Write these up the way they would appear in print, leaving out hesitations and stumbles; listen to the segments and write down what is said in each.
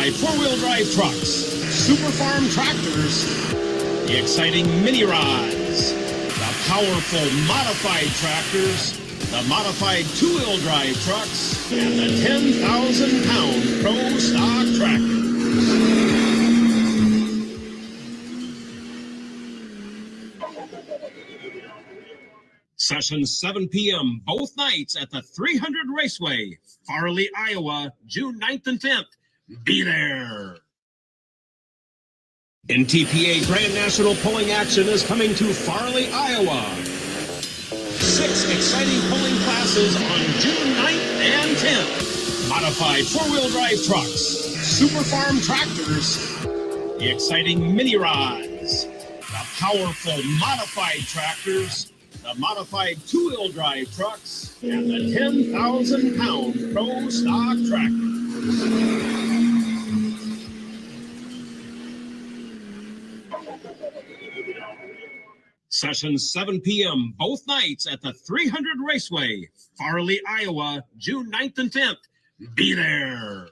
modified four-wheel drive trucks, super farm tractors, the exciting mini rods, the powerful modified tractors, the modified two-wheel drive trucks, and the 10,000-pound Pro Stock tractor. Sessions 7 p.m. both nights at the 300 Raceway, Farley, Iowa, June 9th and 10th. Be there. NTPA Grand National Pulling Action is coming to Farley, Iowa. 6 exciting pulling classes on June 9th and 10th. Modified four-wheel drive trucks, super farm tractors, the exciting mini rods, the powerful modified tractors, the modified two-wheel drive trucks, and the 10,000-pound Pro Stock tractor. Sessions 7 p.m. both nights at the 300 Raceway, Farley, Iowa, June 9th and 10th. Be there.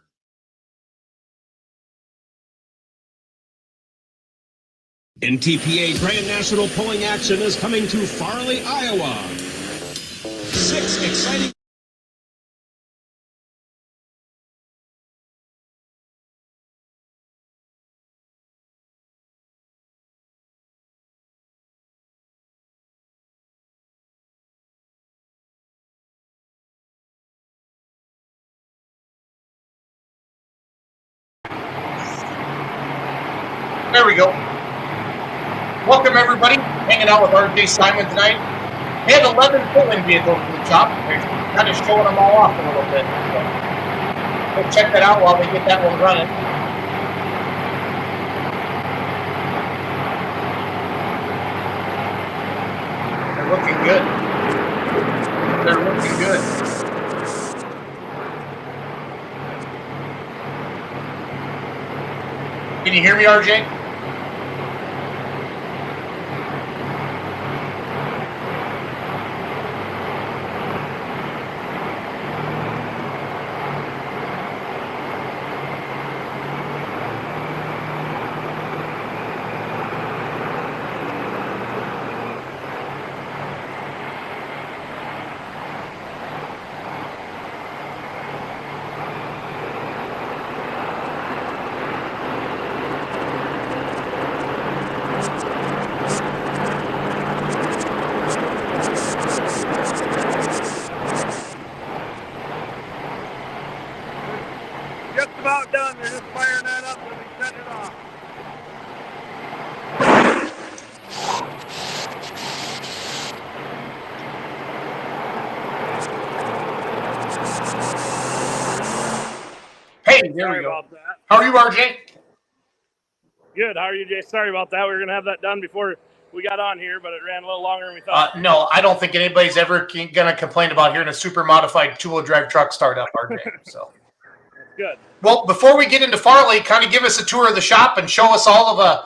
NTPA Grand National Pulling Action is coming to Farley, Iowa. 6 exciting... There we go. Welcome, everybody. Hanging out with RJ Simon tonight. He had 11 pulling vehicles in the shop. They're kind of showing them all off a little bit. So we'll check that out while we get that one running. They're looking good. They're looking good. Can you hear me, RJ? About done. They're just firing that up and we set it off. Hey, there we go. How are you, RJ? Good. How are you, Jay? Sorry about that. We were going to have that done before we got on here, but it ran a little longer than we thought. No, I don't think anybody's ever going to complain about hearing a super modified two-wheel drive truck start up, RJ. So. Good. Well, before we get into Farley, kind of give us a tour of the shop and show us all the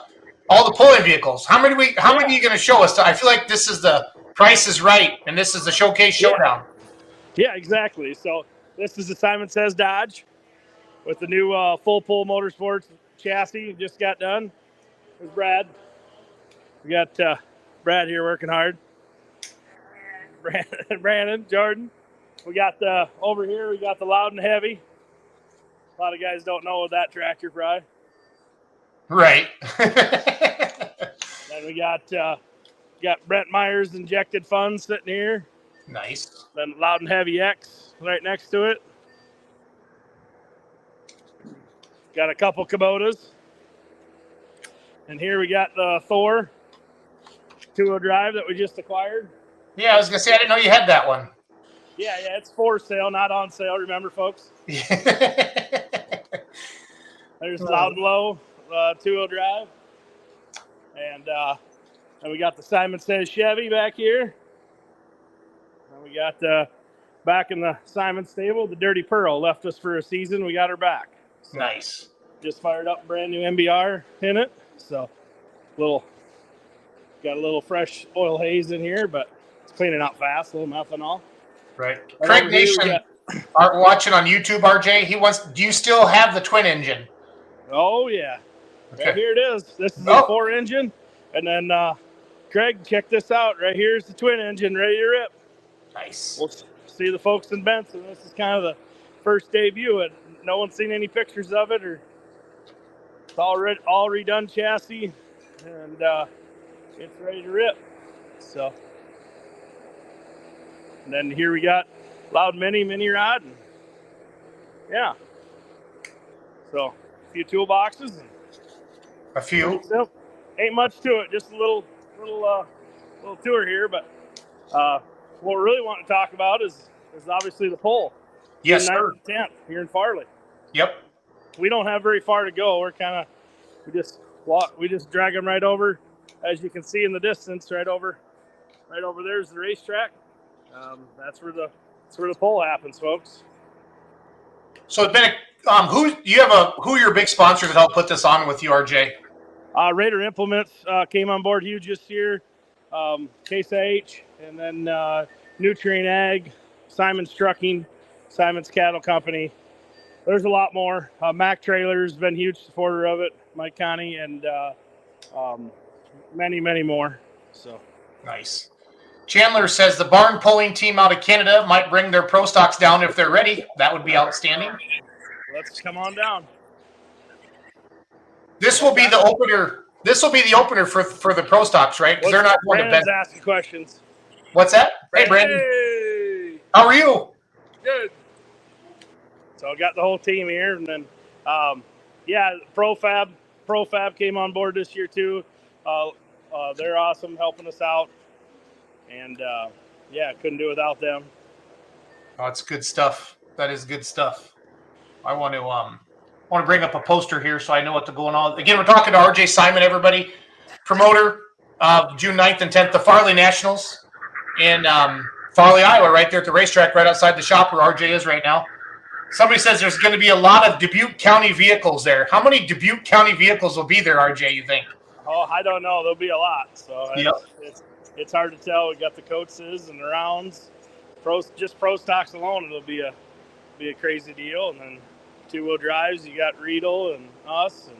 pulling vehicles. How many are you going to show us? I feel like this is the Price is Right, and this is the Showcase Showdown. Yeah, exactly. So this is the Simon Says Dodge with the new full pull motorsports chassis. Just got done. There's Brad. We got Brad here working hard. Brandon, Jordan. We got over here. We got the Loud and Heavy. A lot of guys don't know that tractor fry. Right. Then we got Brent Meyer's Injected Funds sitting here. Nice. Then Loud and Heavy X right next to it. Got a couple Kubotas. And here we got the Thor two-wheel drive that we just acquired. Yeah, I was going to say, I didn't know you had that one. Yeah, it's for sale, not on sale. Remember, folks? There's Loud and Low two-wheel drive. And we got the Simon Says Chevy back here. And we got back in the Simon stable, the Dirty Pearl left us for a season. We got her back. So nice. Just fired up brand new MBR in it. So got a little fresh oil haze in here, but it's cleaning out fast, a little methanol. Right. Craig Nation are watching on YouTube, RJ. Do you still have the twin engine? Oh, yeah. Okay. Right here it is. This is a 4-engine. And then, Craig, check this out. Right here's the twin engine ready to rip. Nice. We'll see the folks in Benson. This is kind of the first debut. And no one's seen any pictures of it. Or it's all redone chassis. And it's ready to rip. So, and then here we got Loud Mini Rod. And, yeah. So, a few toolboxes. A few. Ain't much to it. Just a little tour here. But what we really want to talk about is obviously the pole. Yes, June sir. 9th and 10th here in Farley. Yep. We don't have very far to go. We're we just drag them right over, as you can see in the distance. Right over there's the racetrack. That's where the pole happens, folks. So it's been who are your big sponsors that helped put this on with you, RJ? Raider Implements came on board huge this year. Case H, and then Nutrient Ag, Simon's Trucking, Simon's Cattle Company. There's a lot more. Mac Trailers been a huge supporter of it. Mike Connie and many more. So nice. Chandler says the barn pulling team out of Canada might bring their pro stocks down if they're ready. That would be outstanding. Let's come on down. This will be the opener. This will be the opener for the pro stocks, right? Because they're not going to Brandon's bed. asking questions. What's that? Hey, Brandon. Hey. How are you? Good. So I got the whole team here, and then ProFab came on board this year too. They're awesome, helping us out, and couldn't do it without them. Oh, it's good stuff. That is good stuff. I want to bring up a poster here so I know what's going on. Again, we're talking to RJ Simon, everybody, promoter of June 9th and 10th, the Farley Nationals in Farley, Iowa, right there at the racetrack, right outside the shop where RJ is right now. Somebody says there's going to be a lot of Dubuque County vehicles there. How many Dubuque County vehicles will be there, RJ, you think? Oh, I don't know. There'll be a lot. So yep. It's hard to tell. We got the coaches and the rounds. Pro stocks alone, it'll be a crazy deal. And then 2-wheel drives, you got Riedel and us. And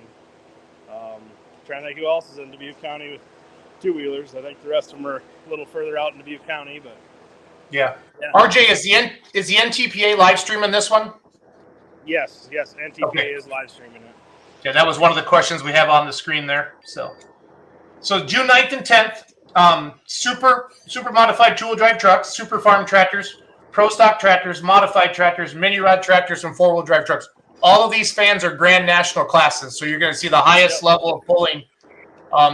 trying to think who else is in Dubuque County with 2-wheelers. I think the rest of them are a little further out in Dubuque County, but yeah. RJ, is the NTPA live streaming this one? Yes, NTPA is live streaming it. Yeah, that was one of the questions we have on the screen there. So June 9th and 10th, super modified two-wheel drive trucks, super farm tractors, pro stock tractors, modified tractors, mini rod tractors, and 4-wheel drive trucks. All of these fans are Grand National classes, so you're going to see the highest level of pulling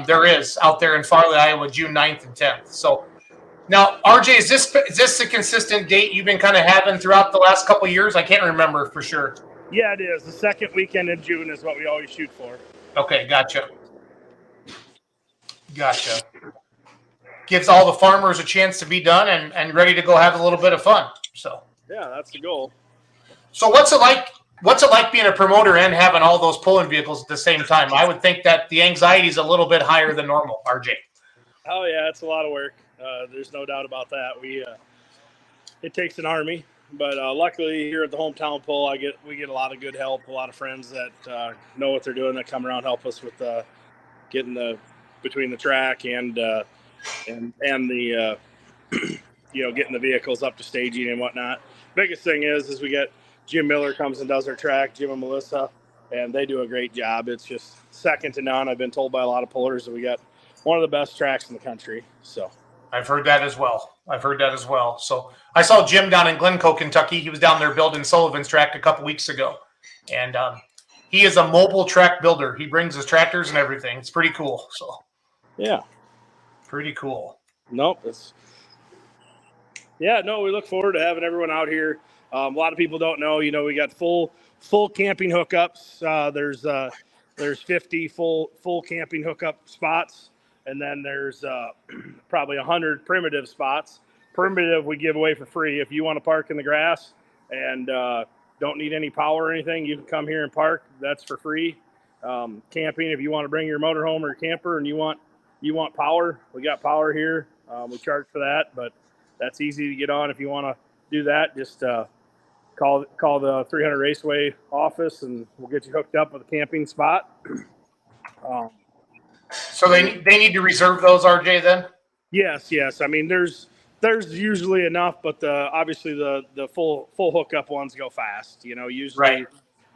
there is out there in Farley, Iowa, June 9th and 10th. So now, RJ, is this a consistent date you've been kind of having throughout the last couple of years? I can't remember for sure. Yeah, it is. The second weekend in June is what we always shoot for. Okay, gotcha. Gives all the farmers a chance to be done and ready to go have a little bit of fun. So yeah, that's the goal. So what's it like being a promoter and having all those pulling vehicles at the same time? I would think that the anxiety is a little bit higher than normal, RJ. Oh yeah, it's a lot of work. There's no doubt about that. It takes an army, but luckily here at the hometown pull, we get a lot of good help, a lot of friends that know what they're doing that come around help us with getting between the track and the getting the vehicles up to staging and whatnot. Biggest thing is we get Jim Miller comes and does our track, Jim and Melissa, and they do a great job. It's just second to none. I've been told by a lot of pullers that we got one of the best tracks in the country. So I've heard that as well. So I saw Jim down in Glencoe, Kentucky. He was down there building Sullivan's track a couple weeks ago. And he is a mobile track builder. He brings his tractors and everything. It's pretty cool. So yeah. Pretty cool. Nope. We look forward to having everyone out here. A lot of people don't know, we got full camping hookups. There's 50 full camping hookup spots. And then there's probably 100 primitive spots. Primitive we give away for free. If you want to park in the grass and don't need any power or anything, you can come here and park. That's for free. Camping, if you want to bring your motorhome or your camper and you want power, we got power here. We charge for that, but that's easy to get on if you want to do that. Just call the 300 Raceway office, and we'll get you hooked up with a camping spot. So they need to reserve those, RJ, then? Yes. I mean, there's usually enough, but obviously the full hookup ones go fast. Usually,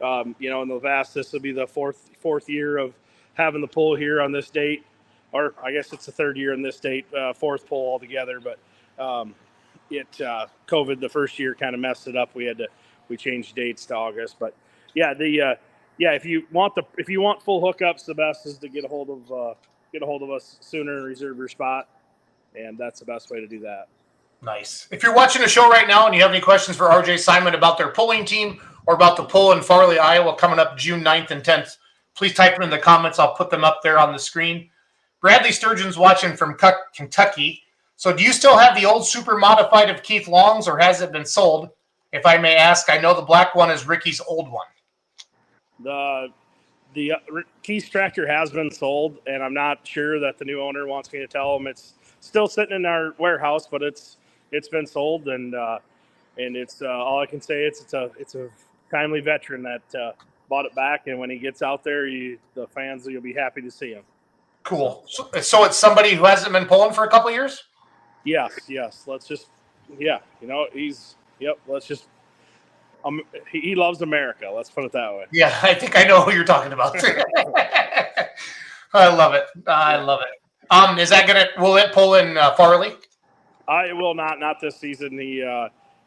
Right. In the vast, this will be the fourth year of having the pull here on this date, or I guess it's the third year in this date, fourth pull altogether. But COVID the first year kind of messed it up. We changed dates to August, but yeah, if you want full hookups, the best is to get a hold of us sooner and reserve your spot. And that's the best way to do that. Nice. If you're watching the show right now and you have any questions for RJ Simon about their pulling team or about the pull in Farley, Iowa coming up June 9th and 10th, please type them in the comments. I'll put them up there on the screen. Bradley Sturgeon's watching from Kentucky. So do you still have the old super modified of Keith Long's, or has it been sold? If I may ask, I know the black one is Ricky's old one. The Keith's tractor has been sold, and I'm not sure that the new owner wants me to tell him. It's still sitting in our warehouse, but it's been sold, and it's all I can say. It's a timely veteran that bought it back, and when he gets out there, the fans, you'll be happy to see him. Cool. So it's somebody who hasn't been pulling for a couple of years? Yes. Let's just, let's just. He loves America. Let's put it that way. Yeah, I think I know who you're talking about. I love it. Is that will it pull in Farley? It will not this season.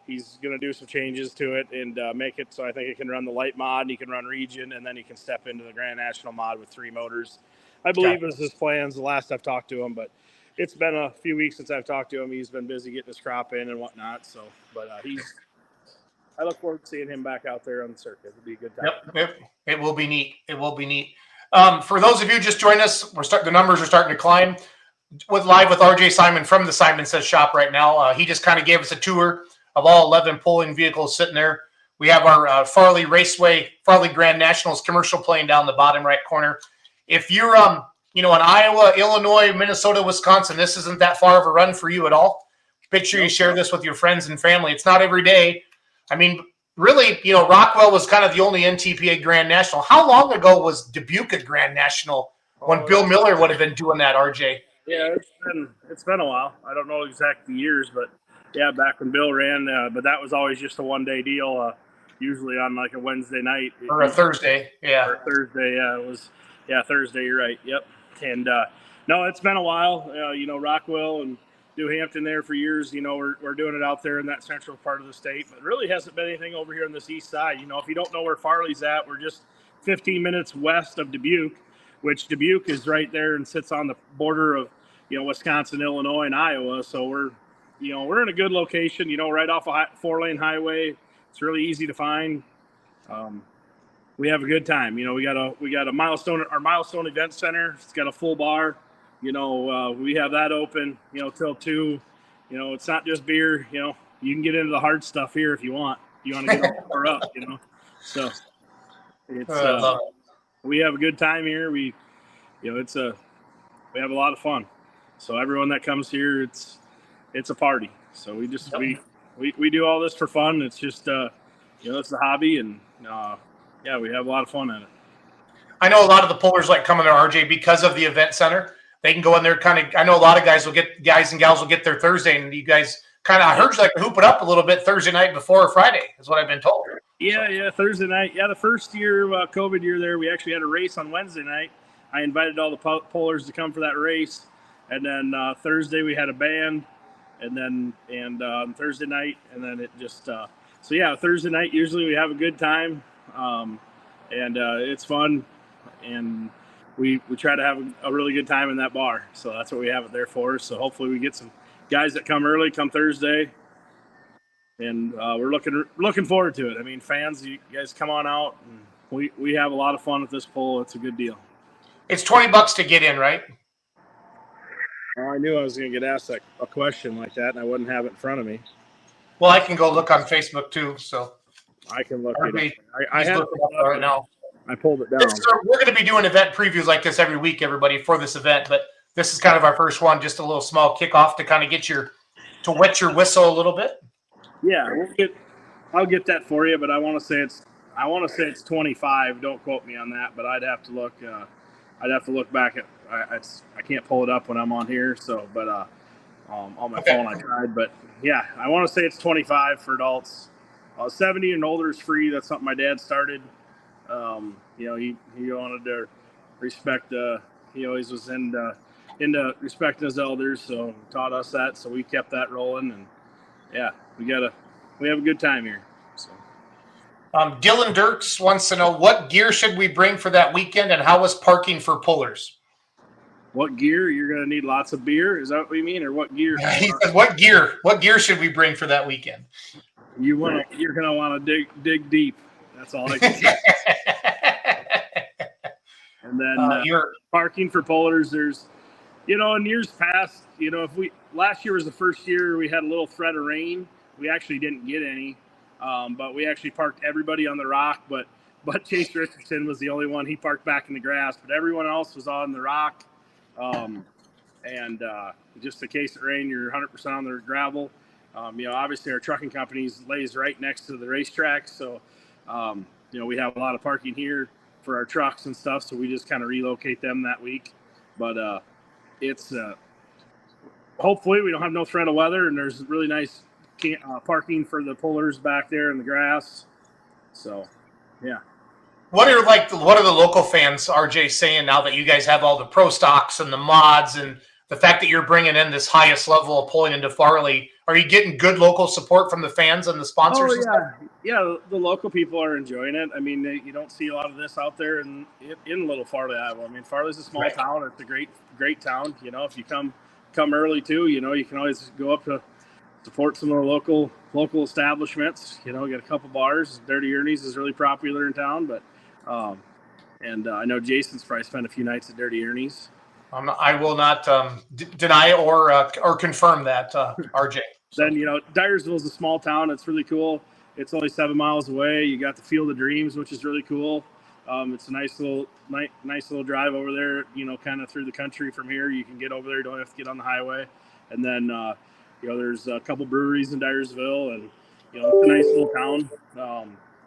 He's going to do some changes to it and make it so I think it can run the light mod, and he can run region, and then he can step into the Grand National mod with 3 motors. I believe is his plans the last I've talked to him, but it's been a few weeks since I've talked to him. He's been busy getting his crop in and whatnot. So, but I look forward to seeing him back out there on the circuit. It'll be a good time. Yep. It will be neat. For those of you just joined us, the numbers are starting to climb. Live with RJ Simon from the Simon Says shop right now. He just kind of gave us a tour of all 11 pulling vehicles sitting there. We have our Farley Grand Nationals commercial playing down the bottom right corner. If you're in Iowa, Illinois, Minnesota, Wisconsin, this isn't that far of a run for you at all. Make sure you share this with your friends and family. It's not every day. I mean, really, Rockwell was kind of the only NTPA Grand National. How long ago was Dubuque a Grand National when Bill Miller would have been doing that, RJ? Yeah, it's been a while. I don't know exact years, but yeah, back when Bill ran, but that was always just a one-day deal, usually on like a Wednesday night. Or a Thursday, yeah. Or Thursday, yeah. It was, Thursday, you're right, yep. And, no, it's been a while. Rockwell and New Hampton there for years. We're doing it out there in that central part of the state, but really hasn't been anything over here on this east side. If you don't know where Farley's at, we're just 15 minutes west of Dubuque, which Dubuque is right there and sits on the border of, Wisconsin, Illinois, and Iowa. So we're in a good location, right off a 4-lane highway. It's really easy to find. We have a good time. We got a our Milestone Event Center. It's got a full bar. We have that open, till 2. It's not just beer. You can get into the hard stuff here if you want. You want to get more up, So it's we have a good time here. We have a lot of fun. So everyone that comes here, it's a party. So we just we do all this for fun. It's just it's a hobby, and we have a lot of fun in it. I know a lot of the pullers like coming to RJ because of the event center. They can go in there I know a lot of guys and gals will get there Thursday, and you guys I heard you like to hoop it up a little bit Thursday night before Friday is what I've been told. Yeah, Thursday night. Yeah, the first year, COVID year there, we actually had a race on Wednesday night. I invited all the pullers to come for that race. And then Thursday we had a band, and Thursday night, and then it just Thursday night usually we have a good time, and it's fun, and we try to have a really good time in that bar. So that's what we have it there for. So hopefully we get some guys that come early, come Thursday, and we're looking forward to it. I mean, fans, you guys come on out, and we have a lot of fun at this pull. It's a good deal. It's $20 to get in, right? I knew I was going to get asked a question like that, and I wouldn't have it in front of me. Well, I can go look on Facebook too, so I can look at it. I have it up right now. I pulled it down. We're going to be doing event previews like this every week, everybody, for this event, but this is kind of our first one, just a little small kickoff to kind of to wet your whistle a little bit. Yeah, I'll get that for you, but I want to say it's 25. Don't quote me on that, but I'd have to look. I'd have to look back at. I can't pull it up when I'm on here. So, but on my phone I tried. But yeah, I want to say it's 25 for adults. 70 and older is free. That's something my dad started. He wanted to respect. He always was into respecting his elders, so he taught us that. So we kept that rolling, and yeah, we have a good time here. So. Dylan Dirks wants to know, what gear should we bring for that weekend, and how is parking for pullers? What gear? You're going to need lots of beer. Is that what you mean, or what gear? He said, what gear should we bring for that weekend? You're going to want to dig deep. That's all I can say. And then parking for pullers. There's, in years past, last year was the first year we had a little threat of rain. We actually didn't get any, but we actually parked everybody on the rock. But Chase Richardson was the only one. He parked back in the grass, but everyone else was on the rock. And just in case it rained, you're 100% on the gravel. Obviously our trucking companies lays right next to the racetrack, so we have a lot of parking here for our trucks and stuff. So we just kind of relocate them that week. But it's hopefully we don't have no threat of weather, and there's really nice parking for the pullers back there in the grass. So, yeah. What are the local fans, RJ, saying now that you guys have all the pro stocks and the mods and the fact that you're bringing in this highest level of pulling into Farley? Are you getting good local support from the fans and the sponsors? Oh, yeah. Yeah, the local people are enjoying it. I mean, you don't see a lot of this out there in little Farley, Iowa. I mean, Farley's a small town. It's a great town. If you come early too, you can always go up to support some of the local establishments. Get a couple bars. Dirty Ernie's is really popular in town, but I know Jason's probably spent a few nights at Dirty Ernie's. I will not deny or confirm that, RJ. So. Then Dyersville is a small town. It's really cool. It's only 7 miles away. You got the Field of Dreams, which is really cool. It's a nice little drive over there. Kind of through the country from here. You can get over there. You don't have to get on the highway. And then there's a couple breweries in Dyersville, and it's a nice little town.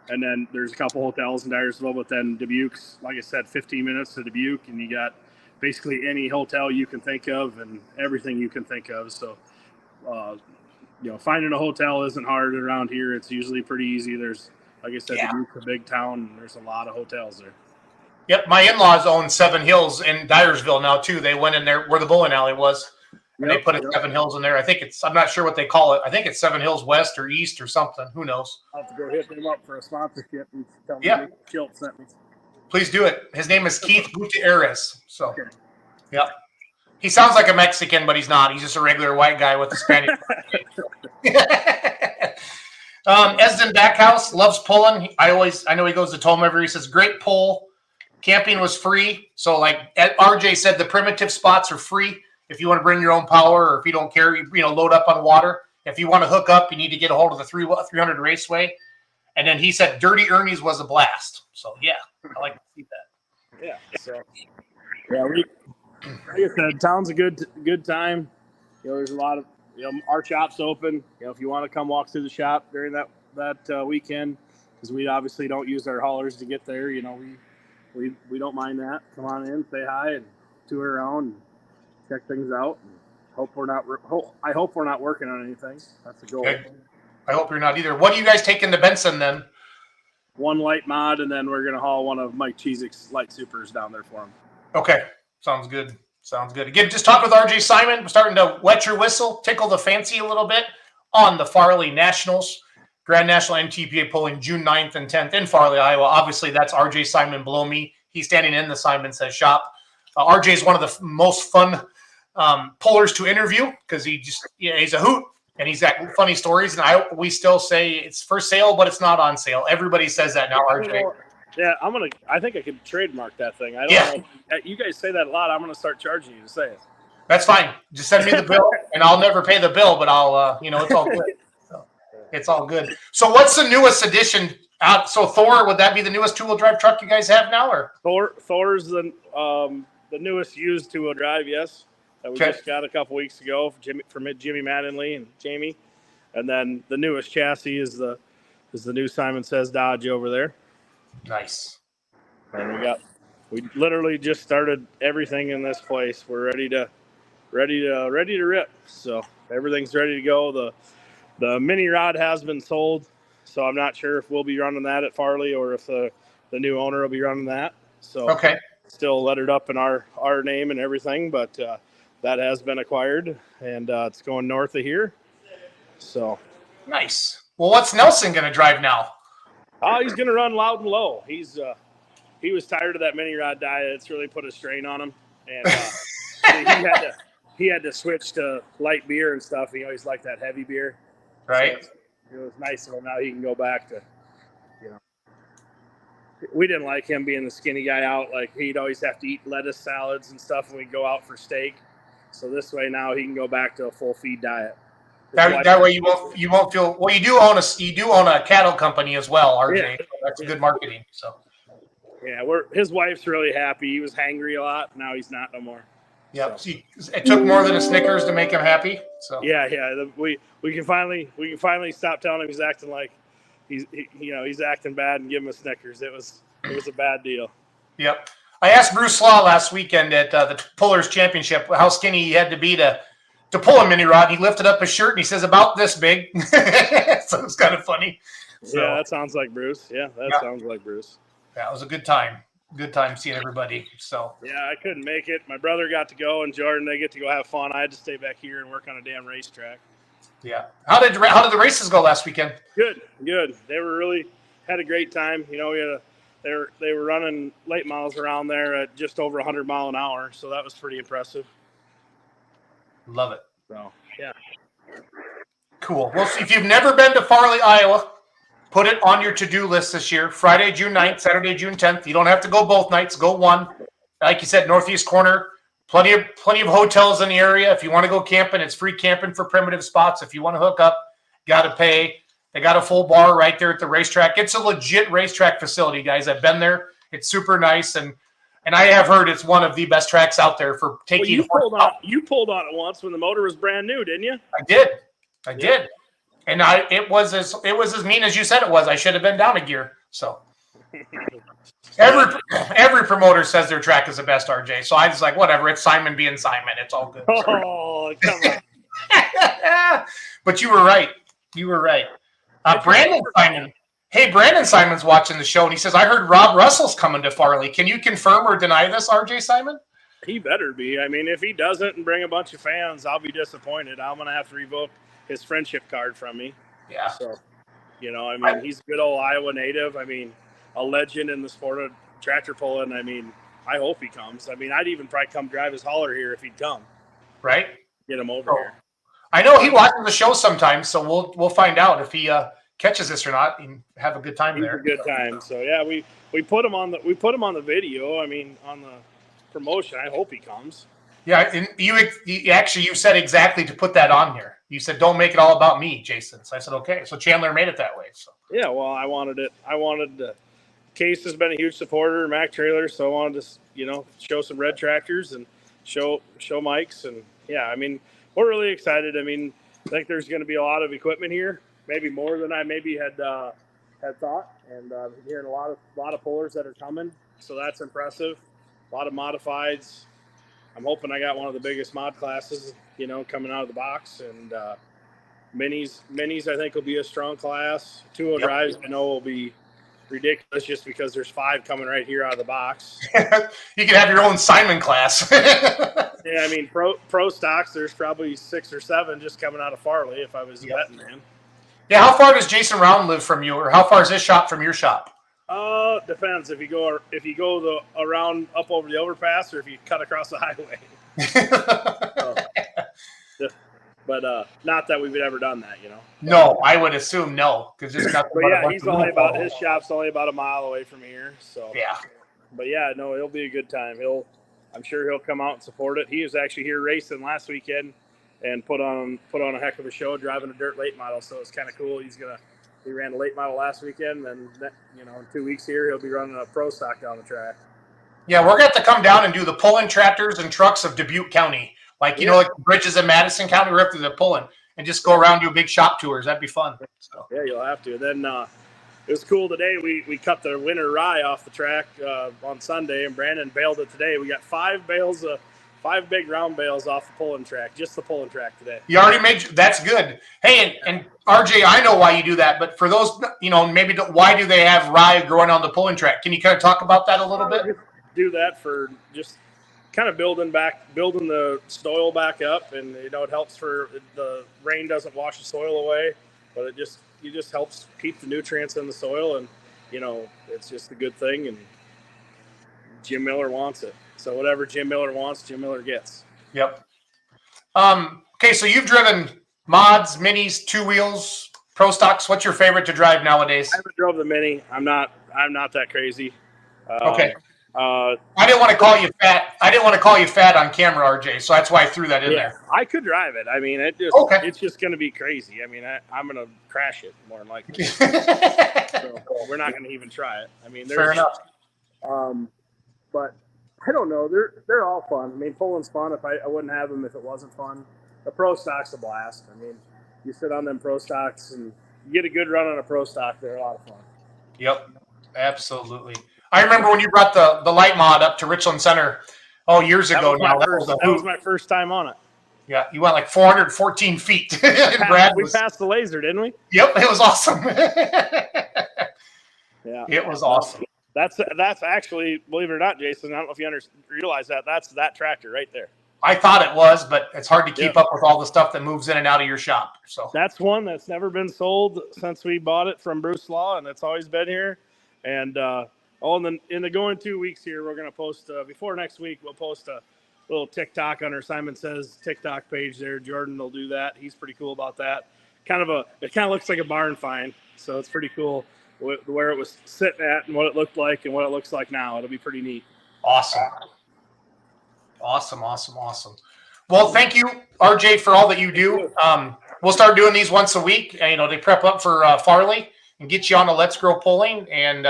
And then there's a couple hotels in Dyersville, but then Dubuque's, like I said, 15 minutes to Dubuque, and you got basically any hotel you can think of and everything you can think of. So, finding a hotel isn't hard around here. It's usually pretty easy. There's, like I said, Dubuque's a big town, and there's a lot of hotels there. Yep, my in-laws own Seven Hills in Dyersville now too. They went in there where the bowling alley was. And they put Seven Hills in there. I think I'm not sure what they call it. I think it's Seven Hills West or East or something. Who knows? I'll have to go hit them up for a sponsorship and tell them Chilt sent me. Please do it. His name is Keith Gutierrez. So, yeah. He sounds like a Mexican, but he's not. He's just a regular white guy with a Spanish. Esden Backhouse loves pulling. I know he goes to Toma every. He says, great pull. Camping was free. So, like RJ said, the primitive spots are free. If you want to bring your own power, or if you don't care, load up on water. If you want to hook up, you need to get a hold of the 300 Raceway. And then he said Dirty Ernie's was a blast. So, yeah, I like to see that. Yeah. So, like I said, town's a good time. There's a lot of, our shop's open. If you want to come walk through the shop during that weekend, because we obviously don't use our haulers to get there. We don't mind that. Come on in, say hi, and tour around. And check things out. And I hope we're not working on anything. That's the goal. Okay. I hope you're not either. What do you guys take into Benson then? One light mod, and then we're going to haul one of Mike Cheezick's light supers down there for him. Okay. Sounds good. Again, just talk with RJ Simon. We're starting to wet your whistle, tickle the fancy a little bit on the Farley Nationals. Grand National MTPA polling June 9th and 10th in Farley, Iowa. Obviously, that's RJ Simon below me. He's standing in the Simon Says shop. RJ is one of the most fun pullers to interview because he's a hoot and he's got funny stories. And we still say it's for sale, but it's not on sale. Everybody says that now, RJ. Yeah, I think I could trademark that thing. I don't know. You guys say that a lot. I'm going to start charging you to say it. That's fine. Just send me the bill, and I'll never pay the bill, but I'll, it's all good. It's all good. So what's the newest addition? So Thor, would that be the newest two-wheel drive truck you guys have now, or? Thor's the newest used two-wheel drive, yes. That we just got a couple weeks ago from Jimmy Mattingly and Jamie. And then the newest chassis is the the new Simon Says Dodge over there. Nice. And we literally just started everything in this place. We're ready to rip. So everything's ready to go. The mini rod has been sold, so I'm not sure if we'll be running that at Farley or if the new owner will be running that. So okay, still lettered up in our name and everything, but that has been acquired, and it's going north of here. So nice. Well, what's Nelson going to drive now? Oh, he's going to run loud and low. He was tired of that mini rod diet. It's really put a strain on him, and he had to switch to light beer and stuff. He always liked that heavy beer, right? So it was nice of him. Now he can go back to, we didn't like him being the skinny guy out. Like he'd always have to eat lettuce salads and stuff when we go out for steak. So this way now he can go back to a full feed diet. That way you won't feel. Well, you do own a cattle company as well, RJ. Yeah. So that's good marketing. So yeah, his wife's really happy. He was hangry a lot. Now he's not no more. Yep. So it took more than a Snickers to make him happy. So yeah. We can finally stop telling him he's acting like he's acting bad and give him a Snickers. It was a bad deal. Yep. I asked Bruce Law last weekend at the Pullers Championship how skinny he had to be to pull a mini rod. He lifted up his shirt and he says about this big. So it's kind of funny. So, yeah, that sounds like Bruce. Yeah, sounds like Bruce. Yeah, it was a good time. Good time seeing everybody. So yeah, I couldn't make it. My brother got to go, and Jordan, they get to go have fun. I had to stay back here and work on a damn racetrack. Yeah. How did the races go last weekend? Good. They were really had a great time. We had they were running late models around there at just over 100 mile an hour, so that was pretty impressive. Love it. So yeah. Cool. Well, if you've never been to Farley, Iowa, put it on your to-do list this year. Friday, June 9th, Saturday, June 10th. You don't have to go both nights. Go one. Like you said, northeast corner. Plenty of hotels in the area. If you want to go camping, it's free camping for primitive spots. If you want to hook up, got to pay. They got a full bar right there at the racetrack. It's a legit racetrack facility, guys. I've been there. It's super nice, and I have heard it's one of the best tracks out there for taking. Well, you pulled on it once when the motor was brand new, didn't you? I did. And it was as mean as you said it was. I should have been down a gear. So every promoter says their track is the best, RJ. So I was like, whatever. It's Simon being Simon. It's all good. Oh, come on. But you were right. Brandon Simon. Hey, Brandon Simon's watching the show, and he says, I heard Rob Russell's coming to Farley. Can you confirm or deny this, RJ Simon? He better be. I mean, if he doesn't and bring a bunch of fans, I'll be disappointed. I'm going to have to revoke his friendship card from me. Yeah. So, he's a good old Iowa native. I mean, a legend in the sport of tractor pulling. I mean, I hope he comes. I mean, I'd even probably come drive his hauler here if he'd come. Right. Get him over here. I know he watches the show sometimes, so we'll find out if he catches this or not and have a good time there. A good time. So yeah, we put him on the video. I mean, on the promotion. I hope he comes. Yeah, and you said exactly to put that on here. You said, "Don't make it all about me, Jason." So I said, "Okay." So Chandler made it that way. So yeah, well, I wanted it. Case has been a huge supporter, Mac Trailer, so I wanted to show some red tractors and show Mike's, and yeah, I mean, we're really excited. I mean, I think there's going to be a lot of equipment here, maybe more than I had thought, and hearing a lot of pullers that are coming, so that's impressive. A lot of modifieds. I'm hoping I got one of the biggest mod classes, coming out of the box, and minis. I think will be a strong class. 2.0 drives, I know will be ridiculous just because there's 5 coming right here out of the box. You can have your own Simon class. Yeah, I mean, pro stocks, there's probably 6 or 7 just coming out of Farley if I was a betting man. Yeah, how far does Jason Round live from you, or how far is his shop from your shop? Depends if you go around up over the overpass or if you cut across the highway. But not that we've ever done that, No, I would assume no, because it's not. But yeah, his shop's only about a mile away from here. So yeah. But yeah, no, it'll be a good time. I'm sure he'll come out and support it. He was actually here racing last weekend and put on a heck of a show driving a dirt late model. So it's kind of cool. He ran a late model last weekend, and in 2 weeks here he'll be running a pro stock down the track. Yeah, we're going to have to come down and do the pulling tractors and trucks of Dubuque County. Like, like the bridges in Madison County, we're up to the pulling and just go around, do big shop tours. That'd be fun. So. Yeah, you'll have to. Then it was cool today. We cut the winter rye off the track on Sunday, and Brandon baled it today. We got 5 big round bales off the pulling track, just the pulling track today. You already made that's good. Hey, and RJ, I know why you do that, but for those, maybe why do they have rye growing on the pulling track? Can you kind of talk about that a little bit? Do that for just kind of building the soil back up, and it helps for the rain doesn't wash the soil away, but it just helps keep the nutrients in the soil, and it's just a good thing, and Jim Miller wants it. So whatever Jim Miller wants, Jim Miller gets. Yep. Okay, so you've driven mods, minis, 2 wheels, pro stocks. What's your favorite to drive nowadays? I haven't drove the mini. I'm not that crazy. Okay. I didn't want to call you fat. I didn't want to call you fat on camera, RJ. So that's why I threw that in there. I could drive it. I mean, it's just going to be crazy. I mean, I'm going to crash it more than likely. So we're not going to even try it. I mean, fair enough. But I don't know. They're all fun. I mean, pulling's fun. If I wouldn't have them if it wasn't fun. The pro stock's a blast. I mean, you sit on them pro stocks and you get a good run on a pro stock. They're a lot of fun. Yep, absolutely. I remember when you brought the light mod up to Richland Center years ago now. That was my first time on it. Yeah, you went like 414 feet. We passed the laser, didn't we? Yep, it was awesome. Yeah, it was awesome. That's actually, believe it or not, Jason, I don't know if you realize that. That's that tractor right there. I thought it was, but it's hard to keep up with all the stuff that moves in and out of your shop. So that's one that's never been sold since we bought it from Bruce Law, and it's always been here. And in the going 2 weeks here, we're going to post before next week. We'll post a little TikTok on our Simon Says TikTok page there. Jordan will do that. He's pretty cool about that. It kind of looks like a barn find, so it's pretty cool where it was sitting at and what it looked like and what it looks like now. It'll be pretty neat. Awesome. Well, thank you, RJ, for all that you do. We'll start doing these once a week. They prep up for Farley and get you on the Let's Grow Pulling. And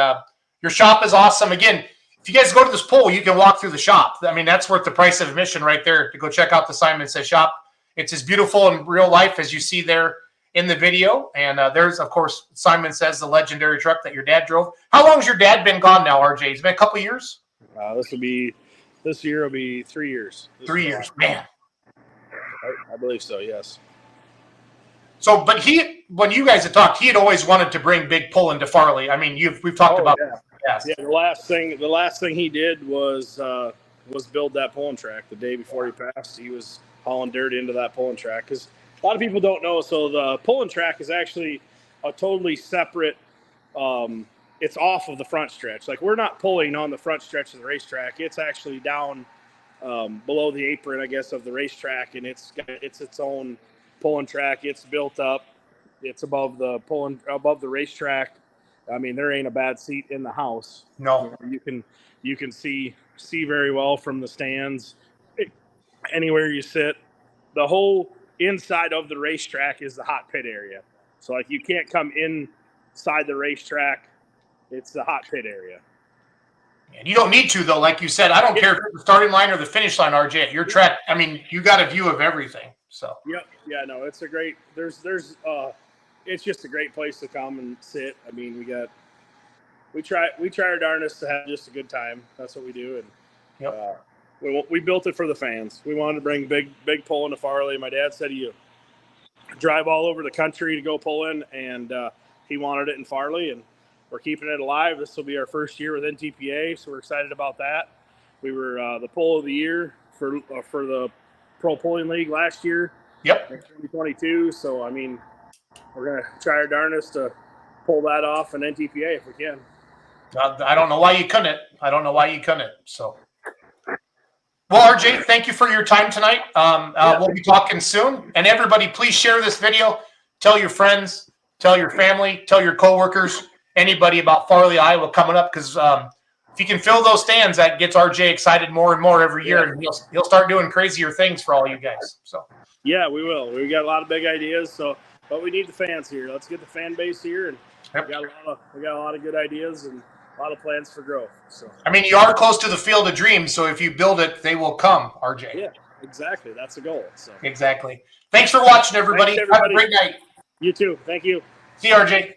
your shop is awesome. Again, if you guys go to this poll, you can walk through the shop. I mean, that's worth the price of admission right there to go check out the Simon Says shop. It's as beautiful in real life as you see there in the video. And there's, of course, Simon Says, the legendary truck that your dad drove. How long has your dad been gone now, RJ? It's been a couple of years? This year will be 3 years. 3 years, man. I believe so, yes. So, but when you guys had talked, he had always wanted to bring big pulling to Farley. I mean, we've talked about that. Yeah, the last thing he did was build that pulling track. The day before he passed, he was hauling dirt into that pulling track. Because a lot of people don't know, so the pulling track is actually a totally separate. It's off of the front stretch. Like, we're not pulling on the front stretch of the racetrack. It's actually down below the apron, I guess, of the racetrack, and it's its own pulling track. It's built up. It's above the racetrack. I mean, there ain't a bad seat in the house. No, you can see very well from the stands. Anywhere you sit, the whole inside of the racetrack is the hot pit area. So, like, you can't come inside the racetrack. It's the hot pit area. And you don't need to, though. Like you said, I don't care if it's the starting line or the finish line, RJ. At your track, I mean, you got a view of everything. So. Yep. Yeah. No, it's a great. It's just a great place to come and sit. I mean, we try our darndest to have just a good time. That's what we do, and we built it for the fans. We wanted to bring big pulling to Farley. My dad said you drive all over the country to go pulling, and he wanted it in Farley, and we're keeping it alive. This will be our first year with NTPA, so we're excited about that. We were the pull of the year for the Pro Pulling League last year. Yep. In 2022. So, I mean, we're going to try our darndest to pull that off in NTPA if we can. I don't know why you couldn't. So, well, RJ, thank you for your time tonight. We'll be talking soon. And everybody, please share this video. Tell your friends, tell your family, tell your coworkers, anybody about Farley, Iowa coming up, because if you can fill those stands, that gets RJ excited more and more every year, and he'll start doing crazier things for all you guys. So yeah, we will. We got a lot of big ideas. So, but we need the fans here. Let's get the fan base here, and we got a lot of good ideas and a lot of plans for growth. So I mean, you are close to the Field of Dreams, so if you build it, they will come, RJ. Yeah, exactly. That's the goal. So exactly. Thanks for watching, everybody. Thanks, everybody. Have a great night. You too. Thank you. See you, RJ.